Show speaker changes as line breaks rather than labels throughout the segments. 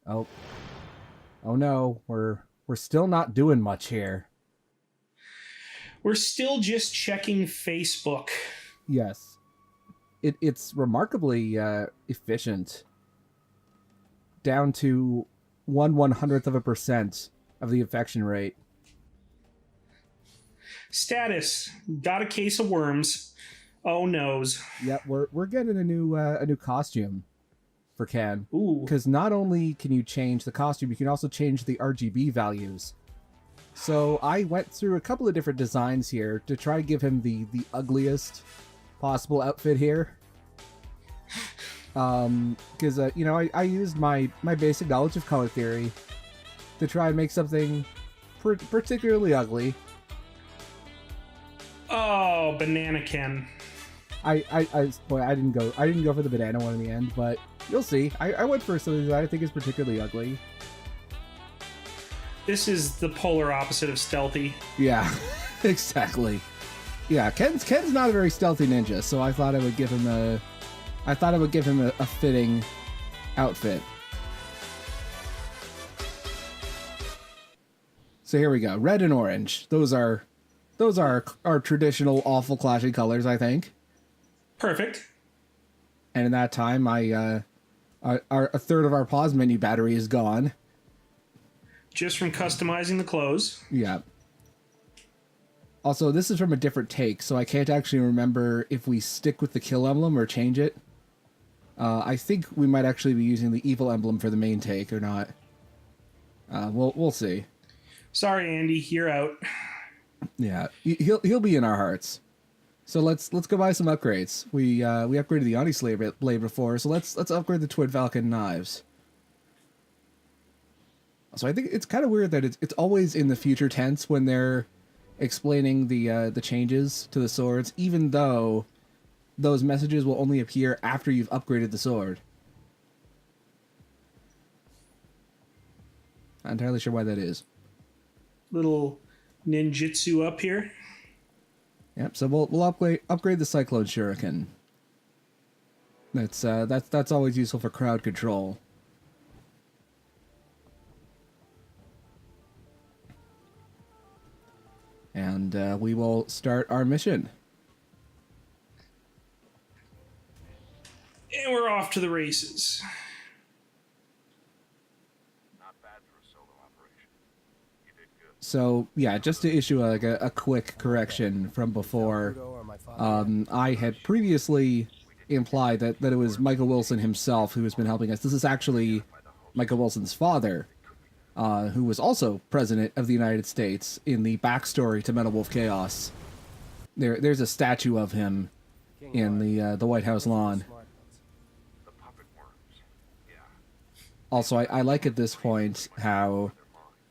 Oh, oh no, we're still not doing much here.
We're still just checking Facebook.
Yes, it's remarkably efficient, down to 1/100th of a% of the infection rate.
Status: got a case of worms. Oh noes.
Yeah, we're getting a new costume for Ken,
Ooh.
because not only can you change the costume, you can also change the RGB values. So I went through a couple of different designs here to try to give him the ugliest possible outfit here. Because I used my basic knowledge of color theory to try and make something particularly ugly.
Oh, Banana Ken.
I didn't go for the banana one in the end, but you'll see. I went for something that I think is particularly ugly.
This is the polar opposite of stealthy.
Yeah, exactly. Yeah, Ken's not a very stealthy ninja, so I thought I would give him a fitting outfit. So here we go. Red and orange. Those are our traditional awful clashing colors, I think.
Perfect.
And in that time, a third of our pause menu battery is gone.
Just from customizing the clothes.
Yeah. Also, this is from a different take, so I can't actually remember if we stick with the kill emblem or change it. I think we might actually be using the evil emblem for the main take or not. We'll see.
Sorry, Andy, you're out.
Yeah, he'll be in our hearts. So let's go buy some upgrades. We upgraded the Oni blade before, so let's upgrade the Twin Falcon knives. So I think it's kind of weird that it's always in the future tense when they're explaining the changes to the swords, even though those messages will only appear after you've upgraded the sword. Not entirely sure why that is.
Little ninjutsu up here.
Yep. So we'll upgrade the Cyclone Shuriken. That's always useful for crowd control. And we will start our mission.
And we're off to the races.
Not bad for a solo operation. You did good.
So yeah, just to issue a quick correction from before, I had previously implied that it was Michael Wilson himself who has been helping us. This is actually Michael Wilson's father, who was also president of the United States in the backstory to Metal Wolf Chaos. There's a statue of him in the White House lawn.
The puppet worms. Yeah.
Also, I like at this point how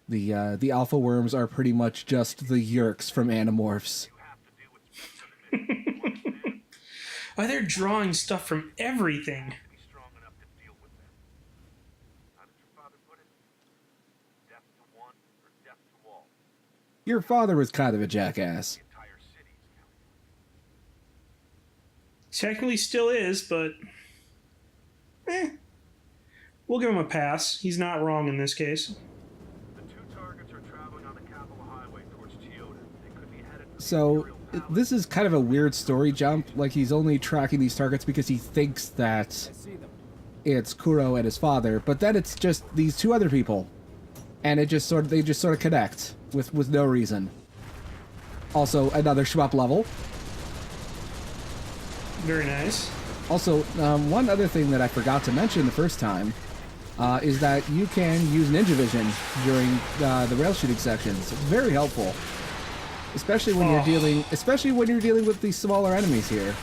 the alpha worms are pretty much just the Yerks from Animorphs.
You have to do what's best for the mission.
Oh, they're drawing stuff from everything.
Be strong enough to deal with them. How did your father put it? Death to one or death to all.
Your father was kind of a jackass.
The entire city's counting.
Technically still is, but we'll give him a pass. He's not wrong in this case.
The two targets are traveling on the capital highway towards Toyota. They could be headed for the
So
Imperial Palace.
this is kind of a weird story jump. Like, he's only tracking these targets because he thinks that it's Kuro and his father, but then it's just these two other people, and they just sort of connect with no reason. Also, another shmup level.
Very nice.
Also, one other thing that I forgot to mention the first time is that you can use Ninja Vision during the rail shooting sections. It's very helpful, especially when you're dealing with these smaller enemies here.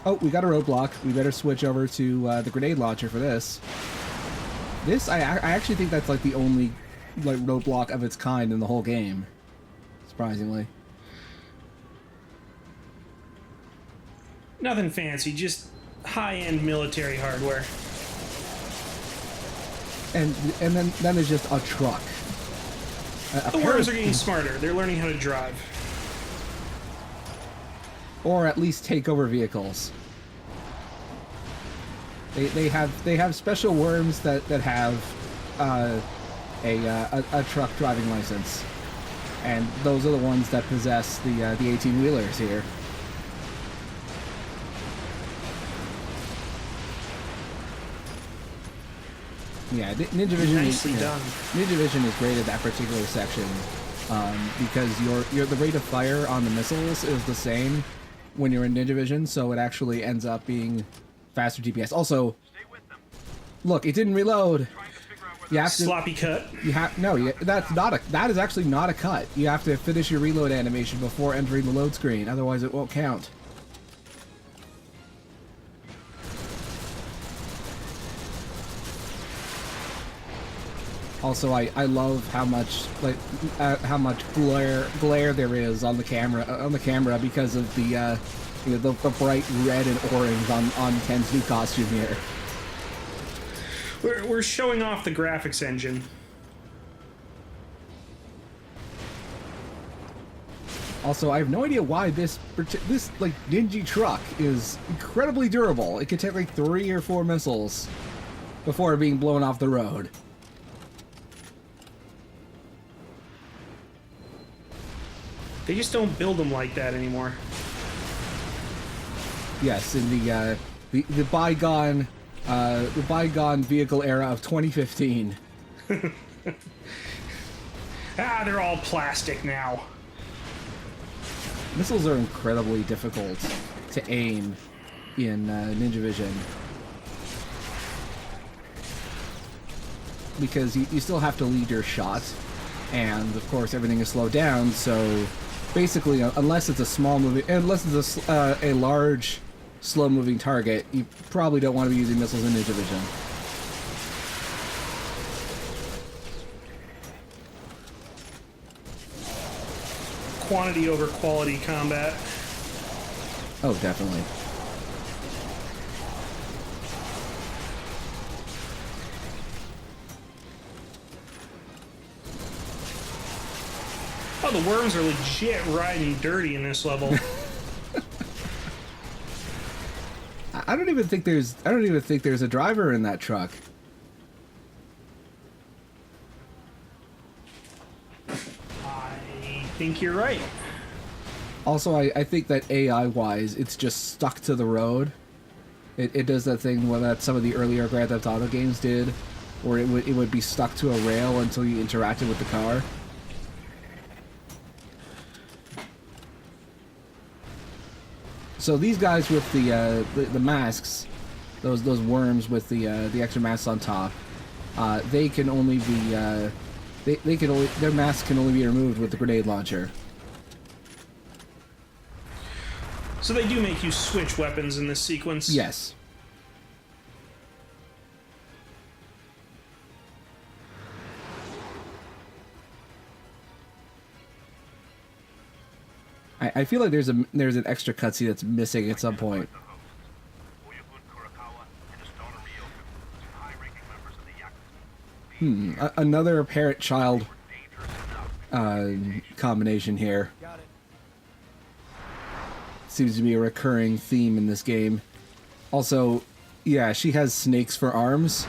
Oh, we got a roadblock. We better switch over to the grenade launcher for this. This, I actually think that's like the only roadblock of its kind in the whole game, surprisingly.
Nothing fancy, just high-end military hardware.
And then there's just a truck.
The worms are getting smarter. They're learning how to drive.
Or at least take over vehicles. They have special worms that have a truck driving license, and those are the ones that possess the 18-wheelers here. Yeah, Ninja Vision.
Nicely done.
Ninja Vision is great at that particular section because the rate of fire on the missiles is the same when you're in Ninja Vision, so it actually ends up being faster DPS. Also, look, it didn't reload. You have to,
sloppy cut.
that is actually not a cut. You have to finish your reload animation before entering the load screen, otherwise it won't count. Also, I love how much glare there is on the camera because of the the bright red and orange on Ken's new costume here.
We're showing off the graphics engine.
Also, I have no idea why this like dingy truck is incredibly durable. It could take like 3 or 4 missiles before being blown off the road.
They just don't build them like that anymore.
Yes, in the bygone vehicle era of 2015.
They're all plastic now.
Missiles are incredibly difficult to aim in Ninja Vision because you still have to lead your shot, and of course everything is slowed down. So basically, unless it's a large, slow-moving target, you probably don't want to be using missiles in Ninja Vision.
Quantity over quality combat.
Oh, definitely.
Oh, the worms are legit riding dirty in this level.
I don't even think there's a driver in that truck.
I think you're right.
Also, I think that AI-wise, it's just stuck to the road. It does that thing that some of the earlier Grand Theft Auto games did, where it would be stuck to a rail until you interacted with the car. So these guys with the masks, those worms with the extra masks on top, they can only be their masks can only be removed with the grenade launcher.
So they do make you switch weapons in this sequence?
Yes. I feel like there's an extra cutscene that's missing at some point. Another parent-child combination here. Seems to be a recurring theme in this game. Also, yeah, she has snakes for arms.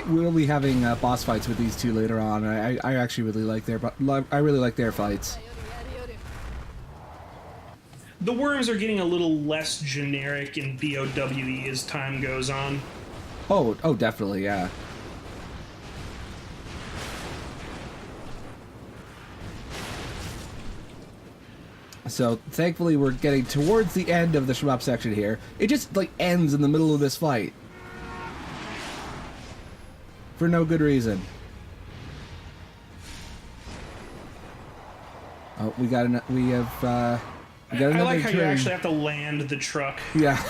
We'll be having boss fights with these two later on. I actually really like their fights.
The worms are getting a little less generic in BOWE as time goes on.
Oh, definitely, yeah. So, thankfully, we're getting towards the end of the shmup section here. It just, like, ends in the middle of this fight. For no good reason. Oh, we have another
I like how
train.
you actually have to land the truck.
Yeah.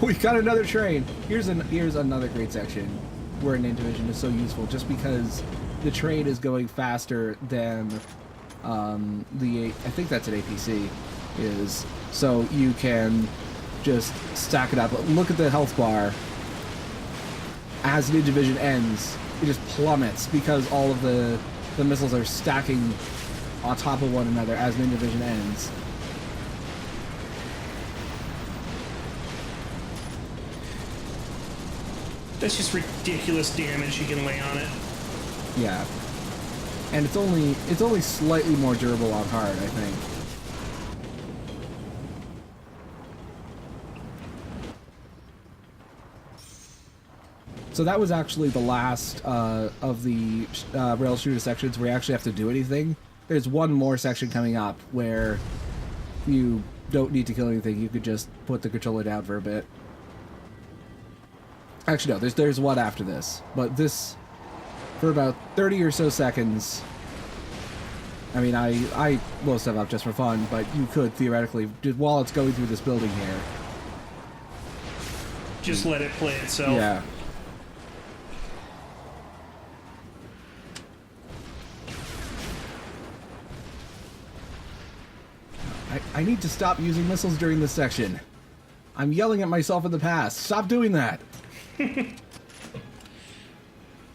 We got another train. Here's another great section. where an division is so useful, just because the train is going faster than I think that's an APC is, so you can just stack it up. Look at the health bar. As an division ends, it just plummets because all of the missiles are stacking on top of one another as an division ends.
That's just ridiculous damage you can lay on it.
Yeah. And it's only slightly more durable on hard, I think. So that was actually the last of the rail shooter sections where you actually have to do anything. There's one more section coming up where you don't need to kill anything. You could just put the controller down for a bit. Actually, no, there's one after this. But this, for about 30 or so seconds, I mean, I blow stuff up just for fun, but you could theoretically, just while it's going through this building here.
Just let it play itself.
Yeah. I need to stop using missiles during this section. I'm yelling at myself in the past. Stop doing that.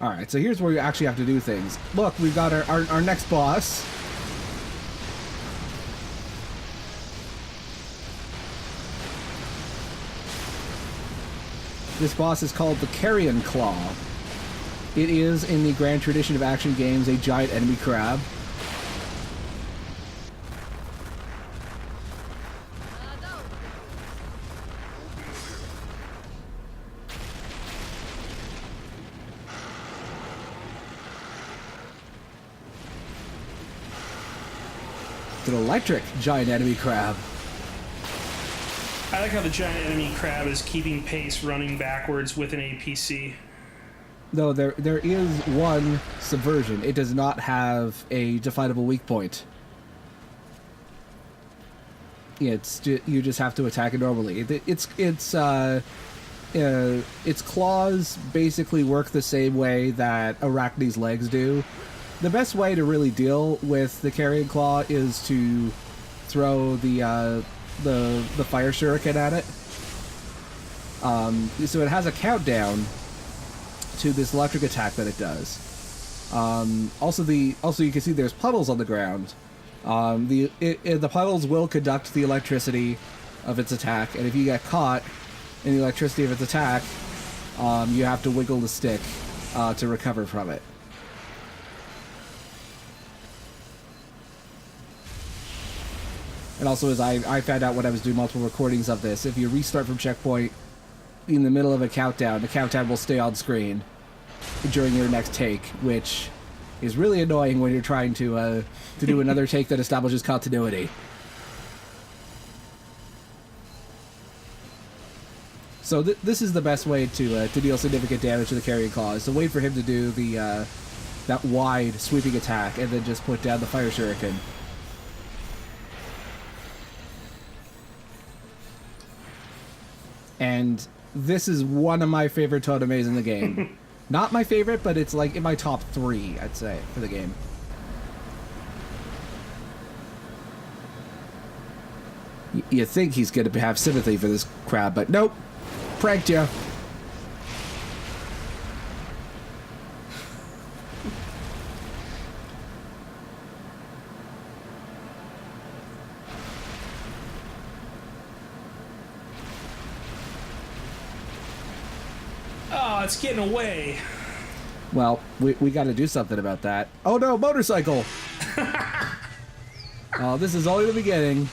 Alright, so here's where you actually have to do things. Look, we've got our next boss. This boss is called the Carrion Claw. It is, in the grand tradition of action games, a giant enemy crab. It's an electric giant enemy crab.
I like how the giant enemy crab is keeping pace running backwards with an APC.
Though there is one subversion. It does not have a definable weak point. You just have to attack it normally. Its claws basically work the same way that Arachne's legs do. The best way to really deal with the Carrion Claw is to throw the fire shuriken at it. So it has a countdown to this electric attack that it does. Also you can see there's puddles on the ground. The puddles will conduct the electricity of its attack, and if you get caught in the electricity of its attack, you have to wiggle the stick to recover from it. And also, as I found out when I was doing multiple recordings of this, if you restart from checkpoint in the middle of a countdown, the countdown will stay on screen during your next take, which is really annoying when you're trying to do another take that establishes continuity. So this is the best way to deal significant damage to the Carrion Claw, is to wait for him to do the that wide sweeping attack and then just put down the fire shuriken. And this is one of my favorite totemes in the game. Not my favorite, but it's like in my top 3, I'd say, for the game. You think he's going to have sympathy for this crab, but nope. Pranked you.
Oh, it's getting away.
Well, we got to do something about that. Oh no, motorcycle! Oh, this is only the beginning.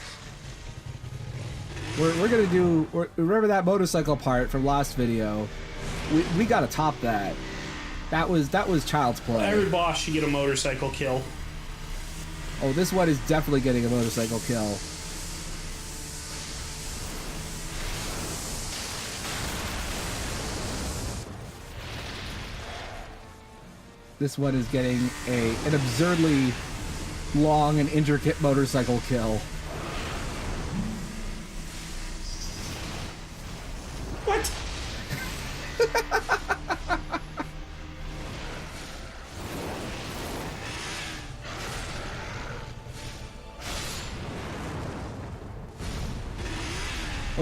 We're gonna do. Remember that motorcycle part from last video? We gotta top that. That was child's play.
Every boss should get a motorcycle kill.
Oh, this one is definitely getting a motorcycle kill. This one is getting an absurdly long and intricate motorcycle kill.
What?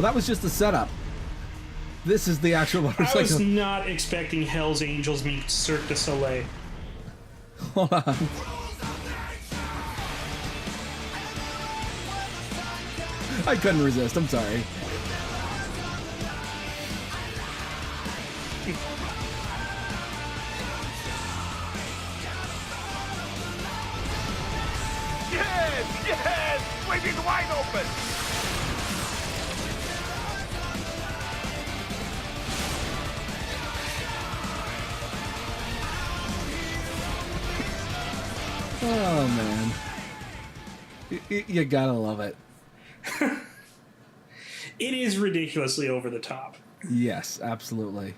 Well, that was just the setup. This is the actual motorcycle.
I was not expecting Hell's Angels meets Cirque du Soleil.
Hold on. I couldn't resist. I'm sorry.
Yes! Yes! Swinging wide open!
Oh, man. You gotta love it.
It is ridiculously over the top.
Yes, absolutely.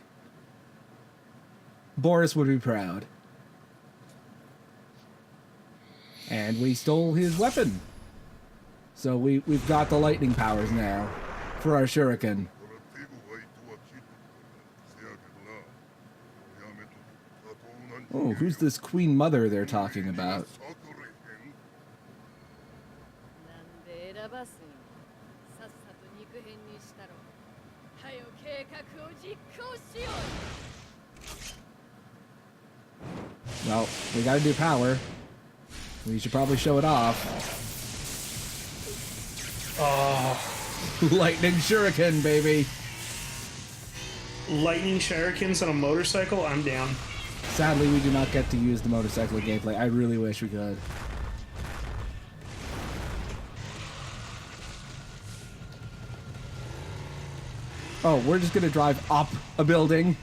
Boris would be proud. And we stole his weapon. So we've got the lightning powers now for our shuriken. Oh, who's this Queen Mother they're talking about?
なんで選ばすんさっさと肉片にしたろはよ計画を実行しよう
Well, we gotta do power. We should probably show it off.
Oh,
Lightning shuriken, baby!
lightning shurikens on a motorcycle? I'm down.
Sadly, we do not get to use the motorcycle gameplay. I really wish we could. Oh, we're just gonna drive up a building.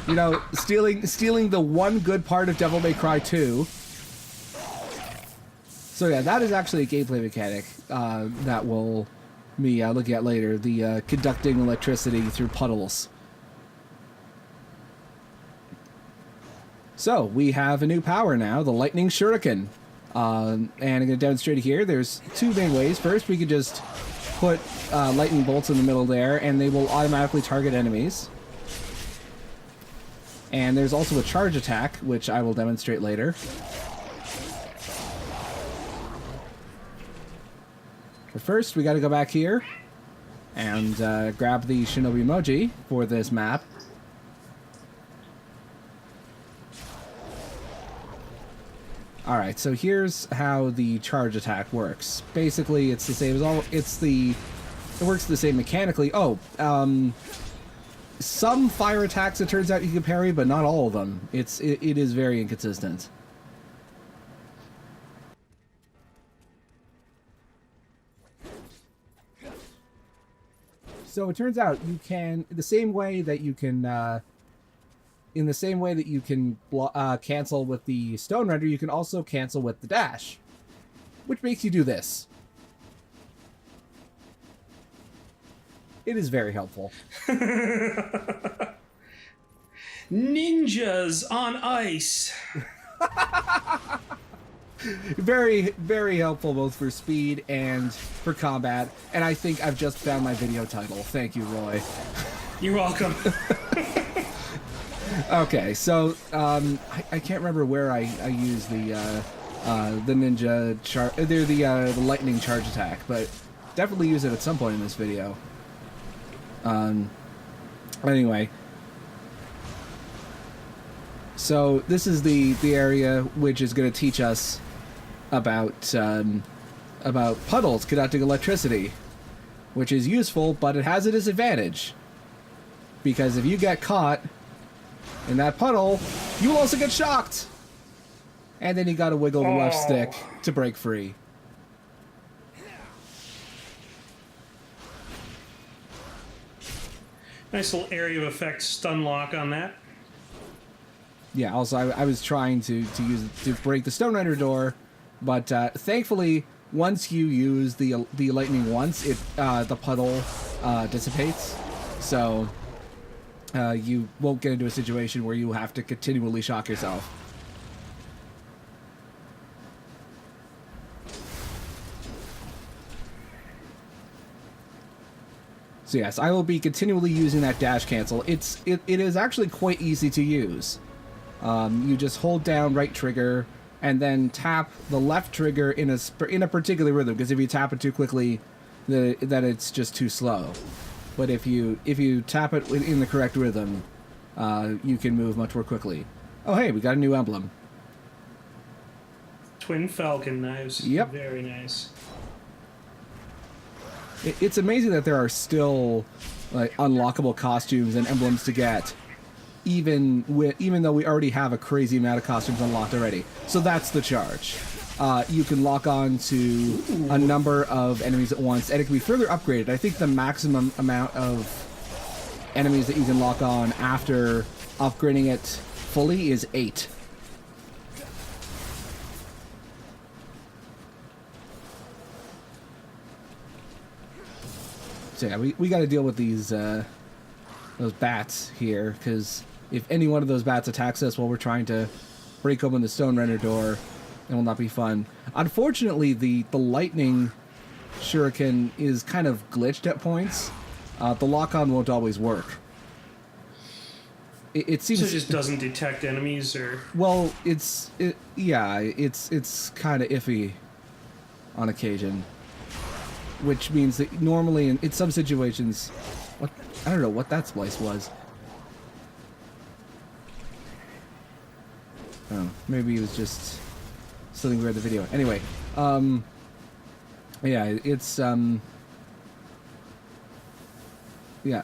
You know, stealing the one good part of Devil May Cry 2. So yeah, that is actually a gameplay mechanic that we'll be looking at later. The conducting electricity through puddles. So, we have a new power now, the Lightning Shuriken. And I'm going to demonstrate it here. There's two main ways. First, we could just put lightning bolts in the middle there, and they will automatically target enemies. And there's also a charge attack, which I will demonstrate later. But first, we got to go back here and grab the Shinobi emoji for this map. Alright, so here's how the charge attack works. Basically, it's the same as all... It works the same mechanically. Oh, some fire attacks, it turns out, you can parry, but not all of them. It is very inconsistent. So it turns out you can... The same way that you can... in the same way that you can cancel with the stone render, you can also cancel with the dash. Which makes you do this. It is very helpful.
Ninjas on ice.
Very, very helpful both for speed and for combat. And I think I've just found my video title. Thank you, Roy.
You're welcome.
Okay, so I can't remember where I use the ninja charge, the lightning charge attack, but definitely use it at some point in this video. Anyway, so this is the area which is going to teach us about puddles conducting electricity, which is useful, but it has a disadvantage because if you get caught in that puddle, you will also get shocked. And then you gotta wiggle the left stick to break free.
Nice little area of effect stun lock on that.
Yeah, also I was trying to break the Stone Rider door, but thankfully once you use the lightning once, the puddle dissipates. So you won't get into a situation where you have to continually shock yourself. So yes, I will be continually using that dash cancel. It is actually quite easy to use. You just hold down right trigger and then tap the left trigger in a particular rhythm. Because if you tap it too quickly, that it's just too slow. But if you tap it in the correct rhythm, you can move much more quickly. Oh hey, we got a new emblem.
Twin Falcon knives.
Yep.
Very nice.
It's amazing that there are still like unlockable costumes and emblems to get, even though we already have a crazy amount of costumes unlocked already. So that's the charge. You can lock on to a number of enemies at once, and it can be further upgraded. I think the maximum amount of enemies that you can lock on after upgrading it fully is 8. So yeah, we got to deal with these those bats here, because if any one of those bats attacks us while we're trying to break open the stone render door, it will not be fun. Unfortunately, the lightning shuriken is kind of glitched at points. The lock-on won't always work. It seems
So it just doesn't detect enemies, or
well, it's kind of iffy on occasion. Which means that normally in some situations, I don't know what that splice was. Oh, maybe it was just something weird in the video. Anyway, yeah, it's yeah,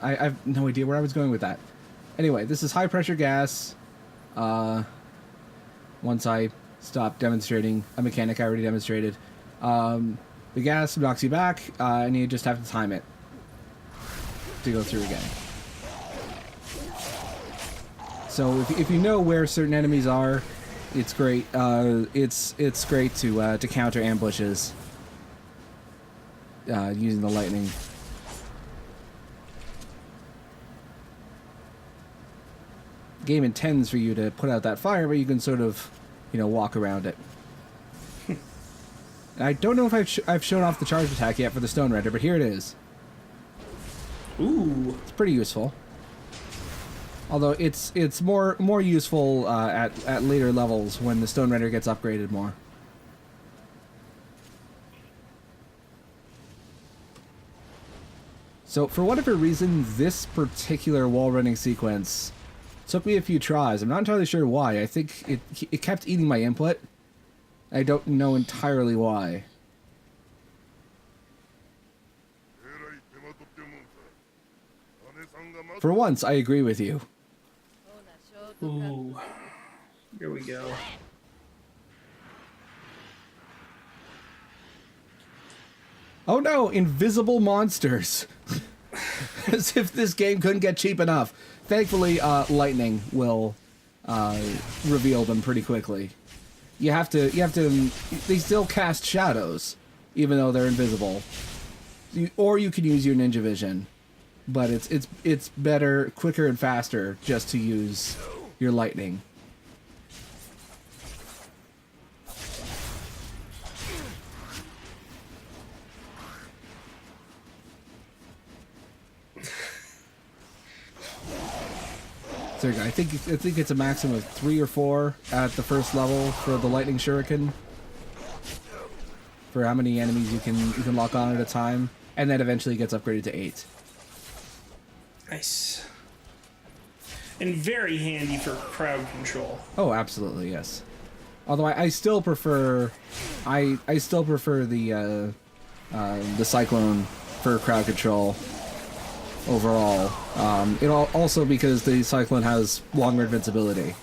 I have no idea where I was going with that. Anyway, this is high pressure gas. Once I stop demonstrating a mechanic I already demonstrated. The gas knocks you back, and you just have to time it to go through again. So if you know where certain enemies are, it's great. It's great to counter ambushes using the lightning. The game intends for you to put out that fire, but you can sort of, walk around it. I don't know if I've shown off the charge attack yet for the stone render, but here it is.
ooh,
It's pretty useful. Although it's more useful at later levels when the stone render gets upgraded more. So for whatever reason, this particular wall running sequence took me a few tries. I'm not entirely sure why. I think it kept eating my input. I don't know entirely why. For once, I agree with you.
ooh. Here we go.
Oh no, invisible monsters! As if this game couldn't get cheap enough. Thankfully, lightning will reveal them pretty quickly. You have to. They still cast shadows, even though they're invisible. Or you can use your ninja vision, but it's better, quicker, and faster just to use your lightning. So I think it's a maximum of 3 or 4 at the first level for the lightning shuriken. For how many enemies you can lock on at a time, and then eventually it gets upgraded to 8.
Nice. And very handy for crowd control.
Oh, absolutely, yes. Although I still prefer the cyclone for crowd control overall. Also because the cyclone has longer invincibility.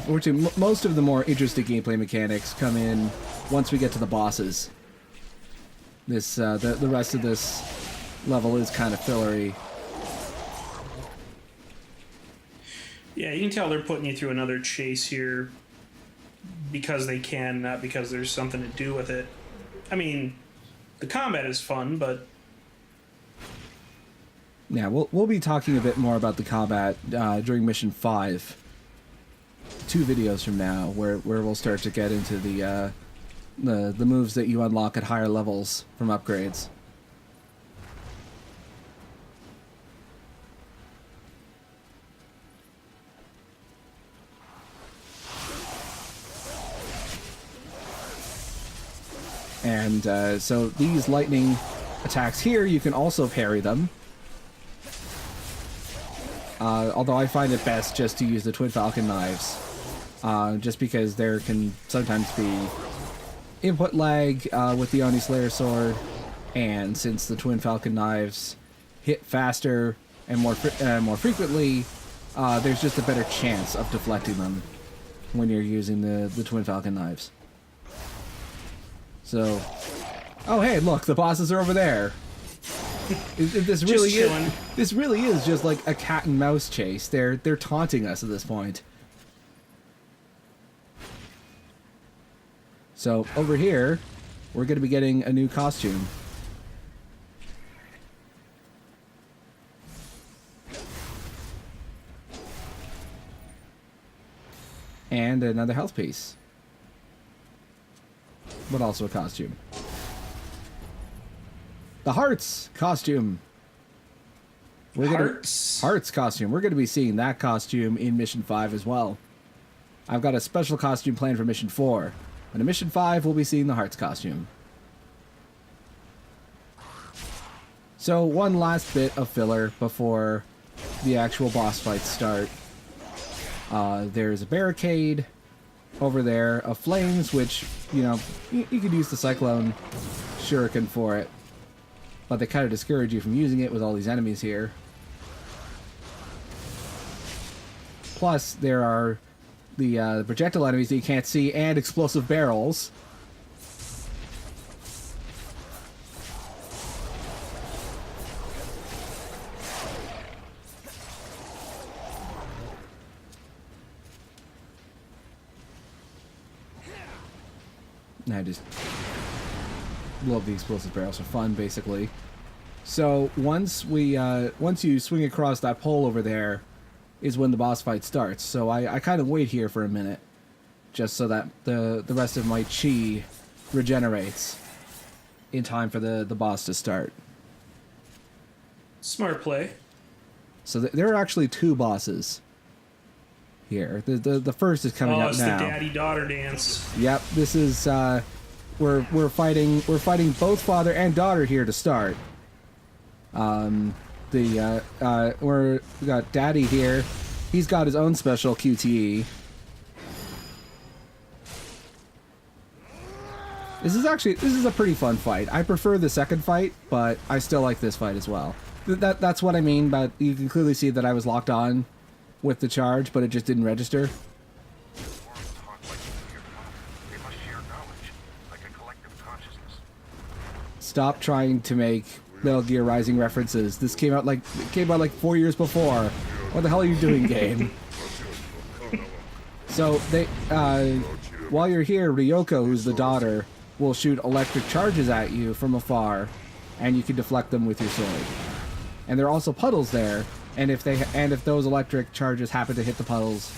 Unfortunately, most of the more interesting gameplay mechanics come in once we get to the bosses. This the rest of this level is kind of fillery.
Yeah, you can tell they're putting you through another chase here because they can, not because there's something to do with it. I mean, the combat is fun, but
Yeah, we'll be talking a bit more about the combat during Mission 5. 2 videos from now, where we'll start to get into the moves that you unlock at higher levels from upgrades. And so these lightning attacks here, you can also parry them. Although I find it best just to use the Twin Falcon knives. Just because there can sometimes be input lag with the Oni Slayer sword. And since the Twin Falcon knives hit faster and more frequently, there's just a better chance of deflecting them when you're using the Twin Falcon knives. So, oh hey, look, the bosses are over there. This really is just like a cat and mouse chase. They're taunting us at this point. So over here, we're going to be getting a new costume. And another health piece. But also a costume. The Hearts costume. Hearts costume. We're going to be seeing that costume in Mission 5 as well. I've got a special costume planned for Mission 4. And in Mission 5, we'll be seeing the Hearts costume. So one last bit of filler before the actual boss fights start. There's a barricade over there of flames, which, you know, you could use the Cyclone Shuriken for it. But they kind of discourage you from using it with all these enemies here. Plus, there are the projectile enemies that you can't see and explosive barrels. I just love the explosive barrels. They're fun, basically. So once you swing across that pole over there, is when the boss fight starts. So I kind of wait here for a minute, just so that the rest of my chi regenerates in time for the boss to start.
smart play.
So there are actually 2 bosses here. The first is coming up
it's
now.
The daddy-daughter dance.
Yep, this is we're fighting both father and daughter here to start. We got Daddy here. He's got his own special QTE. This is a pretty fun fight. I prefer the second fight, but I still like this fight as well. That's what I mean, but you can clearly see that I was locked on with the charge, but it just didn't register. Stop trying to make Metal Gear Rising references. This came out like 4 years before. What the hell are you doing, game? So they, while you're here, Ryoko, who's the daughter, will shoot electric charges at you from afar, and you can deflect them with your sword. And there are also puddles there, and if those electric charges happen to hit the puddles,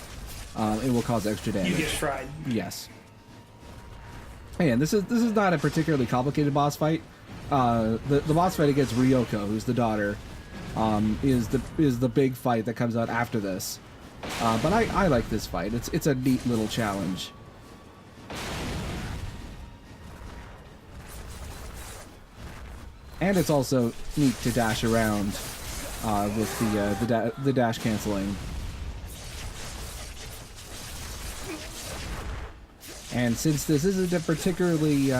it will cause extra damage.
You get fried.
Yes. And this is not a particularly complicated boss fight. The boss fight against Ryoko, who's the daughter, is the big fight that comes out after this. But I like this fight. It's a neat little challenge. And it's also neat to dash around with the dash canceling. And since this isn't a particularly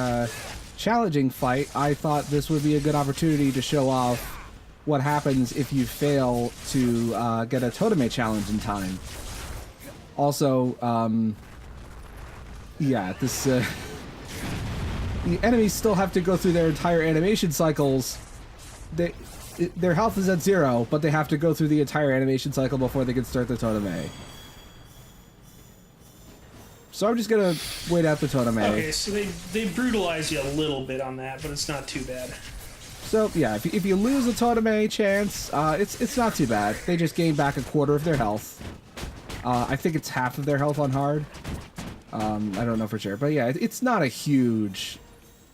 challenging fight, I thought this would be a good opportunity to show off what happens if you fail to get a Toteme challenge in time. Also, yeah, this the enemies still have to go through their entire animation cycles. Their health is at 0, but they have to go through the entire animation cycle before they can start the Toteme. So I'm just gonna wait out the Totome.
Okay, so they brutalize you a little bit on that, but it's not too bad.
So yeah, if you lose a Totome chance, it's not too bad. They just gain back a quarter of their health. I think it's half of their health on hard. I don't know for sure, but yeah, it's not a huge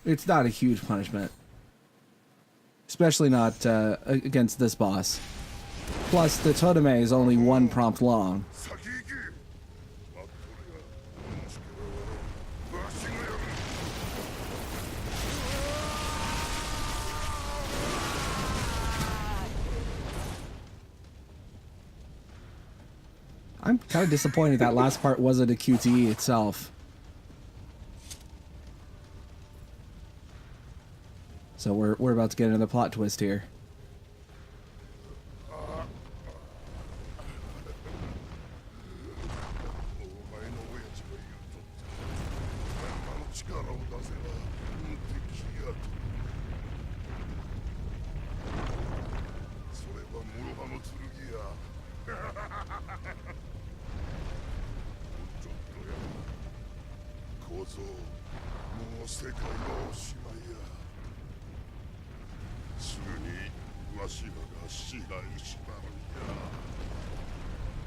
punishment, especially not against this boss. Plus, the Totome is only 1 prompt long.
先行け。待っとれや。もしくはわしがやる。
I'm kind of disappointed that last part wasn't a QTE itself. So we're about to get into the plot twist here.
お前の親父が言うとった。あの力を出せば敵やと。それは諸刃の剣や。ちょっとや。小僧、もう世界はおしまいや。すぐにわしらが支配しまるんや。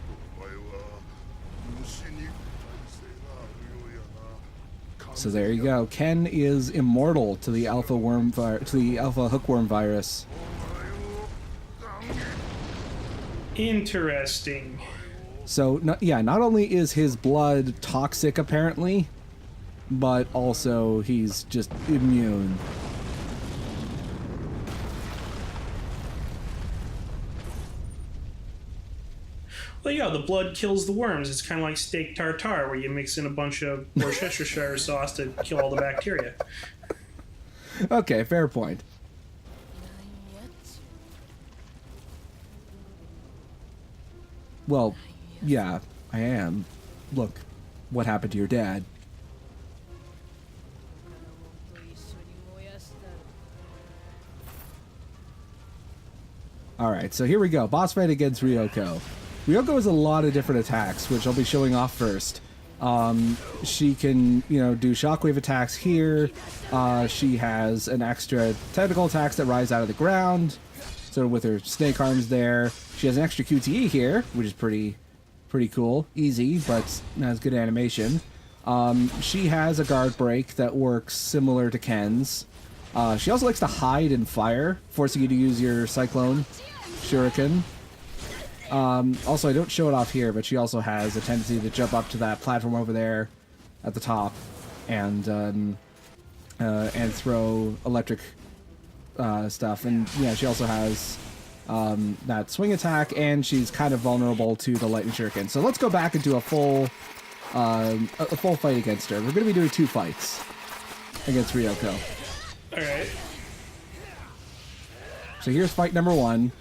お前は虫に耐性があるようやな。
So there you go. Ken is immortal to the alpha hookworm virus.
Interesting.
So not only is his blood toxic apparently, but also he's just immune.
Well, yeah, the blood kills the worms. It's kind of like steak tartare, where you mix in a bunch of Worcestershire sauce to kill all the bacteria.
Okay, fair point. Well, yeah, I am. Look, what happened to your dad? Alright, so here we go. Boss fight against Ryoko. Ryoko has a lot of different attacks, which I'll be showing off first. She can, do shockwave attacks here. She has an extra technical attacks that rise out of the ground, sort of with her snake arms there. She has an extra QTE here, which is pretty cool. Easy, but has good animation. She has a guard break that works similar to Ken's. She also likes to hide and fire, forcing you to use your Cyclone Shuriken. Also, I don't show it off here, but she also has a tendency to jump up to that platform over there at the top and throw electric stuff. And yeah, she also has that swing attack, and she's kind of vulnerable to the lightning shuriken. So let's go back and do a full fight against her. We're going to be doing 2 fights against Ryoko.
All right.
So here's fight number 1.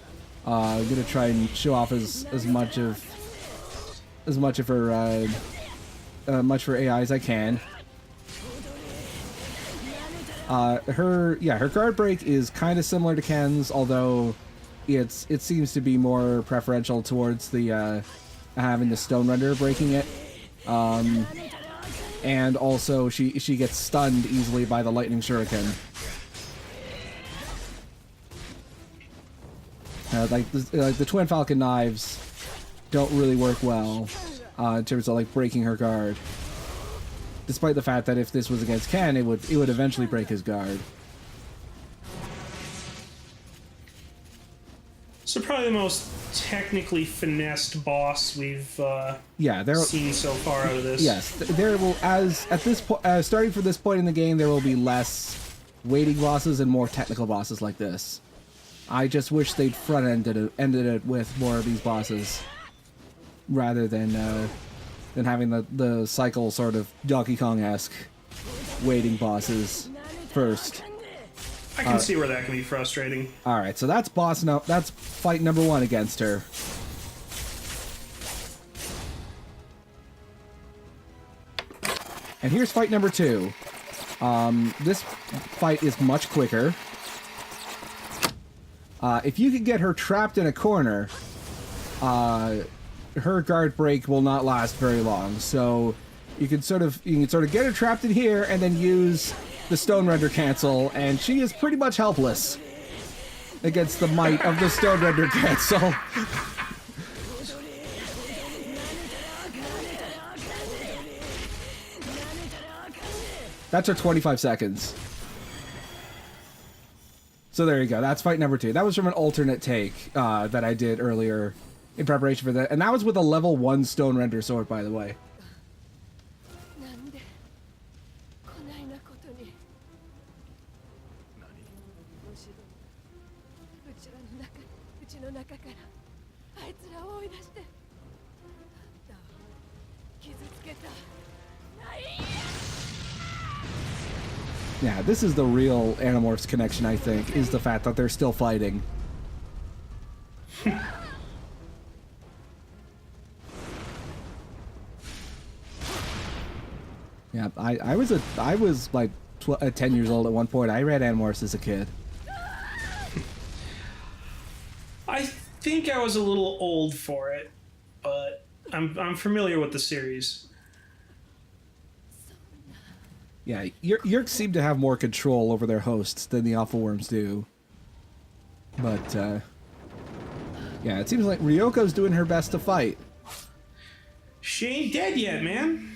I'm gonna try and show off as much of her AI as I can. Her guard break is kind of similar to Ken's, although it seems to be more preferential towards the having the Stone Render breaking it. And also she gets stunned easily by the lightning shuriken. Like the Twin Falcon knives don't really work well in terms of like breaking her guard. Despite the fact that if this was against Ken, it would eventually break his guard.
So probably the most technically finessed boss we've seen so far out of this.
Yes, there will starting from this point in the game, there will be less waiting bosses and more technical bosses like this. I just wish they'd ended it with more of these bosses, rather than having the cycle sort of Donkey Kong-esque waiting bosses first.
I can see where that can be frustrating.
All right, so that's that's fight number 1 against her. And here's fight number 2. This fight is much quicker. If you can get her trapped in a corner, her guard break will not last very long. So You can sort of get her trapped in here and then use the Stone Render cancel, and she is pretty much helpless against the might of the Stone Render cancel. That's her 25 seconds. So there you go. That's fight number 2. That was from an alternate take that I did earlier in preparation for that. And that was with a level 1 Stone Render sword, by the way. Yeah, this is the real Animorphs connection, I think, is the fact that they're still fighting. Yeah, I was like 10 years old at one point. I read Animorphs as a kid.
I think I was a little old for it, but I'm familiar with the series.
Yeah, Yerks seem to have more control over their hosts than the Awful Worms do. But, yeah, it seems like Ryoko's doing her best to fight.
She ain't dead yet, man.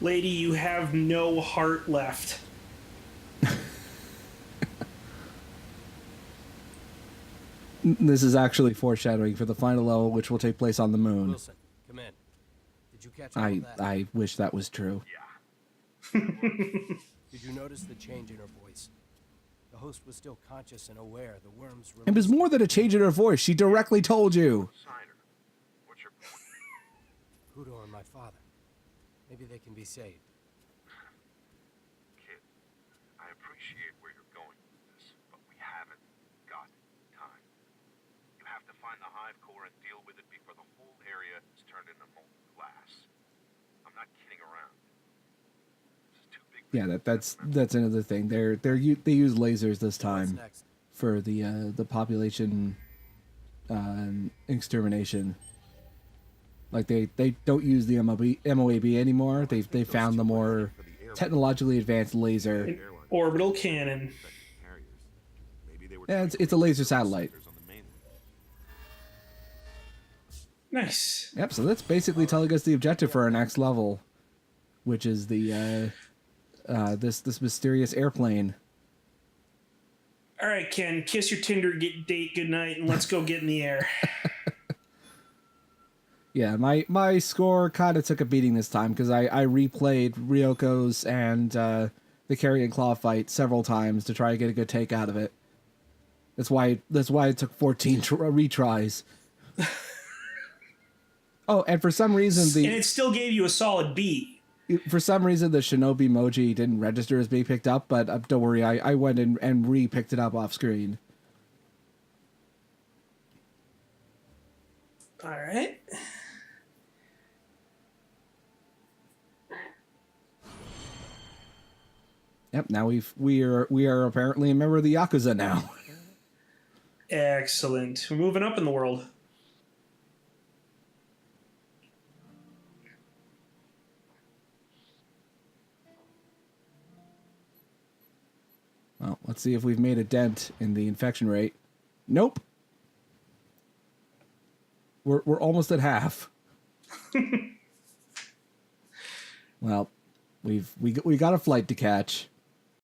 Lady, you have no heart left.
This is actually foreshadowing for the final level, which will take place on the moon.
Wilson, come in. Did you catch all of that?
I wish that was true.
Did you notice the change in her voice? The host was still conscious and aware. The worms
It was more than a change in her voice. She directly told you.
What's your point?
Kudo and my father. Maybe they can be saved.
Kid, I appreciate where you're going with this, but we haven't got time. You have to find the hive core and deal with it before the whole area is turned into molten glass. I'm not kidding around. This is too big.
Yeah, that's another thing. They use lasers this
What's
time
next?
for the population extermination. Like they don't use the MOAB anymore. They found the more technologically advanced laser.
An orbital cannon.
Yeah, it's a laser satellite.
Nice.
Yep. So that's basically telling us the objective for our next level, which is the this mysterious airplane.
All right, Ken, kiss your Tinder date goodnight and let's go get in the air.
Yeah, my score kind of took a beating this time because I replayed Ryoko's and the Carrion Claw fight several times to try to get a good take out of it. That's why it took 14 retries. Oh, and for some reason
And it still gave you a solid B.
For some reason the Shinobi emoji didn't register as being picked up, but don't worry, I went and re-picked it up off screen.
All right.
Yep, now we are apparently a member of the Yakuza now.
Excellent. We're moving up in the world.
Well, let's see if we've made a dent in the infection rate. Nope. We're almost at half. Well, we got a flight to catch.